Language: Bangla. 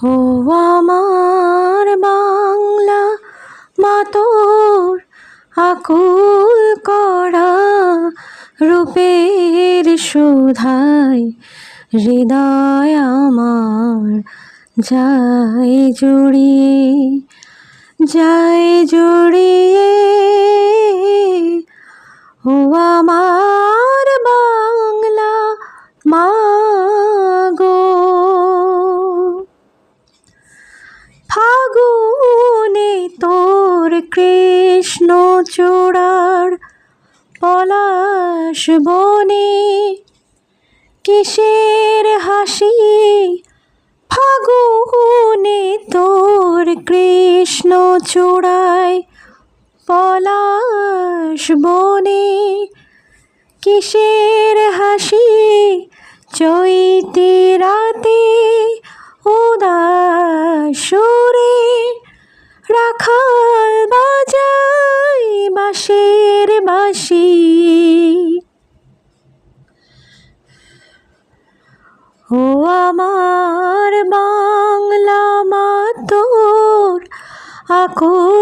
ও আমার বাংলা মা তোর আকুল করা রূপের সুধায় হৃদয় আমার যায় জড়িয়ে ও আমার বাংলা মা গো। ফাগুনে তোর কৃষ্ণ চূড়ার পলাশ বনে কিসের হাসি, ফাগুনে তোর কৃষ্ণ চূড়ায় পলাশ বনে কিসের হাসি, চৈতি রাতে উদাস সুরে রাখাল বাজায় বাঁশির বাঁশি। ও আমার বাংলা মা তোর আকুল